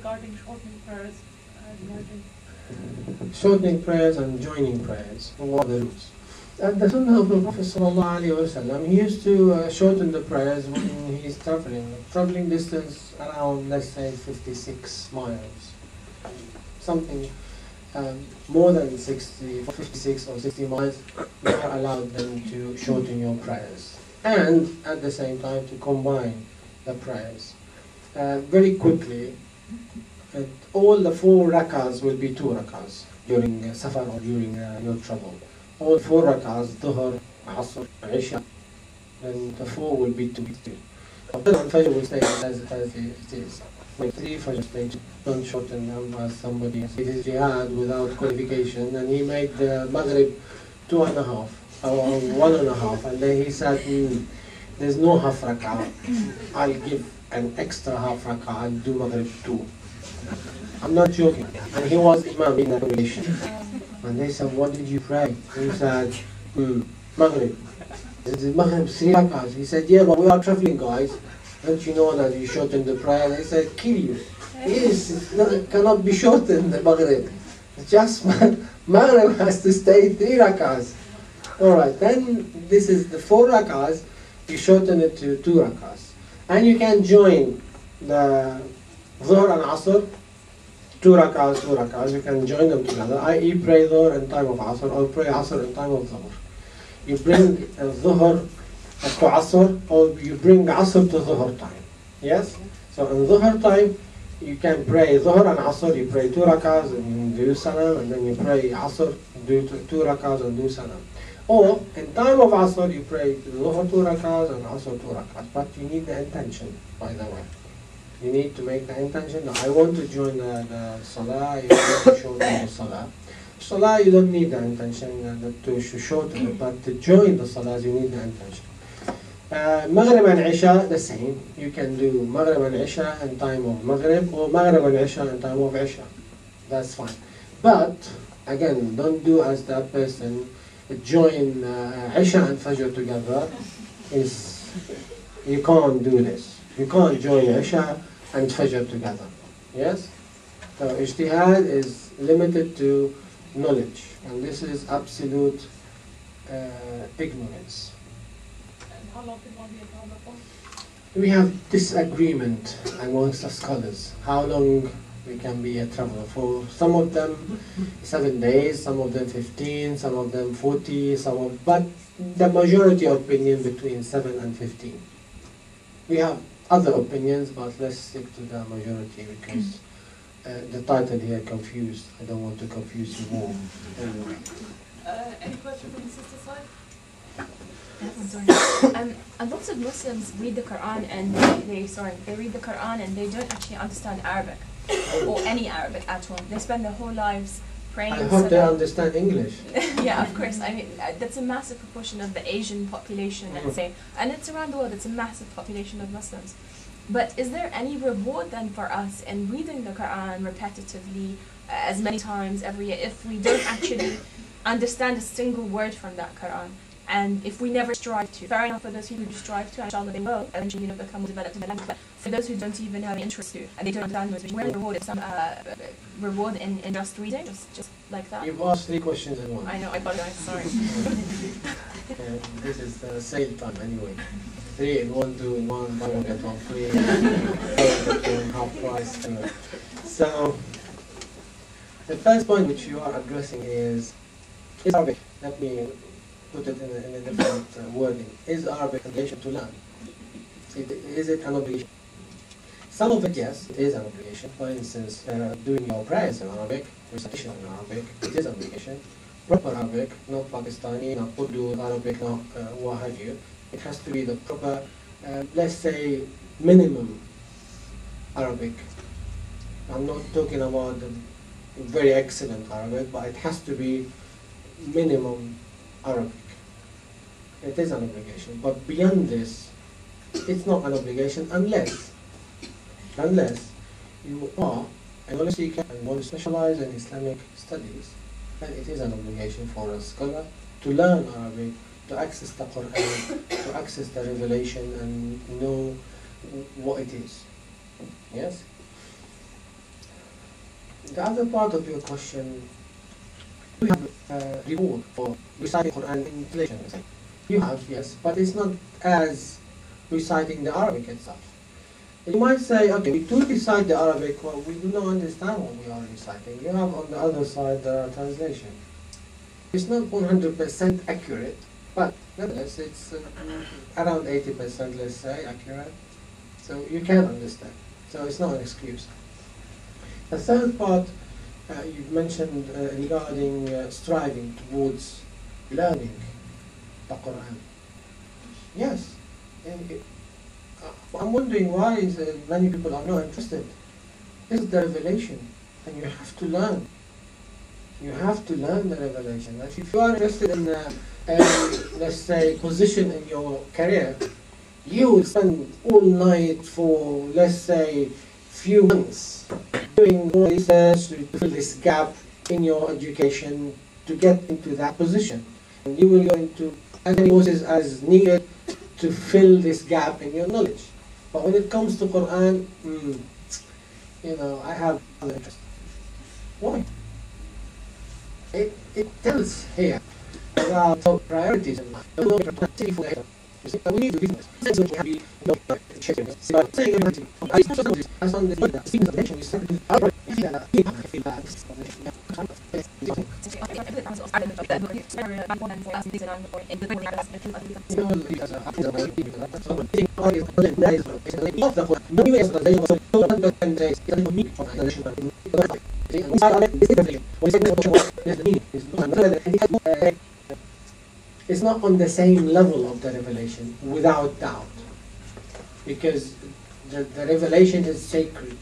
regarding shortening prayers and merging? Shortening prayers and joining prayers. What are the rules? The Sunnah of the Prophet ﷺ, he used to shorten the prayers when he's traveling distance around, let's say, 56 miles. Something more than 56 or 60 miles, you are allowed them to shorten your prayers. And at the same time to combine the prayers. Very quickly, all the 4 rakahs will be 2 rakahs during safar or during your travel. All 4 rakahs, Dhuhr, Asr, Isha, and the 4 will be 2. Fajr will stay as it is. Like 3 Fajr stages, don't shorten them as somebody did his jihad without qualification, and he made the Maghrib 2.5 or 1.5, and then he said, there's no half rakah, I'll give an extra half rakah and do Maghrib 2. I'm not joking. And he was Imam in the congregation. And they said, what did you pray? He said, Maghrib. This is Maghrib 3 rakahs. He said, yeah, but we are traveling, guys. Don't you know that you shorten the prayer? They said, kill you. Yes, it cannot be shortened, the Maghrib. Just Maghrib has to stay 3 rakahs. Alright, then this is the 4 rakahs, you shorten it to 2 rakahs. And you can join the Dhuhr and Asr, 2 rakahs, you can join them together, i.e. pray Dhuhr in time of Asr, or pray Asr in time of Dhuhr. You bring Dhuhr to Asr, or you bring Asr to Dhuhr time. Yes? So in Dhuhr time, you can pray Dhuhr and Asr, you pray 2 rakahs and do Salam, and then you pray Asr, do 2 rakahs and do Salam. Or in time of Asr, you pray Dhuhr 2 rakahs and Asr 2 rakahs, but you need the intention, by the way. You need to make the intention. I want to join the Salah, you want to shorten the Salah. Salah, you don't need the intention to shorten it, but to join the Salah, you need the intention. Maghrib and Isha, the same. You can do Maghrib and Isha in time of Maghrib, or Maghrib and Isha in time of Isha. That's fine. But, again, don't do as that person. Join Isha and Fajr together. You can't do this. You can't join Isha and Fajr together. Yes? So Ijtihad is limited to knowledge, and this is absolute ignorance. And how long can one be accountable for? We have disagreement amongst the scholars how long we can be a traveler. For some of them 7 days, some of them 15, some of them 40, but the majority opinion between 7 and 15. We have other opinions, but let's stick to the majority because the title here confused. I don't want to confuse you more. Anyway. Any question from the sister side? A lot of Muslims read the Quran and they read the Quran and they don't actually understand Arabic or any Arabic at all. They spend their whole lives praying. I hope they understand English. Yeah, of course. I mean, that's a massive proportion of the Asian population, let's say, and it's around the world. It's a massive population of Muslims. But is there any reward then for us in reading the Quran repetitively, as many times every year, if we don't actually understand a single word from that Quran? And if we never strive to, fair enough for those who do strive to, inshallah they will eventually become more developed in the language. But for those who don't even have the interest to, and they don't understand those, where is the reward? Some reward in just reading, just like that? You've asked 3 questions in one. I know, I apologize, sorry. This is the sale time anyway. 3 in 1, 2 in 1, buy 1 get 1 free, half price. So, the first point which you are addressing is Arabic. Let me put it in a different wording. Is Arabic an obligation to learn? Is it an obligation? Some of it, yes, it is an obligation. For instance, doing your prayers in Arabic, recitation in Arabic, it is an obligation. Proper Arabic, not Pakistani, not Urdu Arabic, not what have you. It has to be the proper, let's say, minimum Arabic. I'm not talking about the very excellent Arabic, but it has to be minimum Arabic. It is an obligation, but beyond this, it's not an obligation unless you are a knowledge seeker and want to specialize in Islamic studies, then it is an obligation for a scholar to learn Arabic, to access the Quran, to access the revelation and know what it is. Yes? The other part of your question, do you have a reward for reciting Quran in translation? You have, yes, but it's not as reciting the Arabic itself. You might say, okay, we do recite the Arabic, well, we do not understand what we are reciting. You have on the other side the translation. It's not 100% accurate, but nevertheless, it's around 80%, let's say, accurate. So you can understand. So it's not an excuse. The third part you mentioned regarding striving towards learning the Quran. Yes. I'm wondering why many people are not interested. This is the revelation, and you have to learn. You have to learn the revelation. If you are interested in, let's say, position in your career, you will spend all night for, let's say, few months doing more research to fill this gap in your education to get into that position. And you will go into as many courses as needed to fill this gap in your knowledge. But when it comes to Quran, I have other interest. Why? It tells here about our priorities in life. We need to be it's not on the same level of the revelation, without doubt, because the revelation is sacred.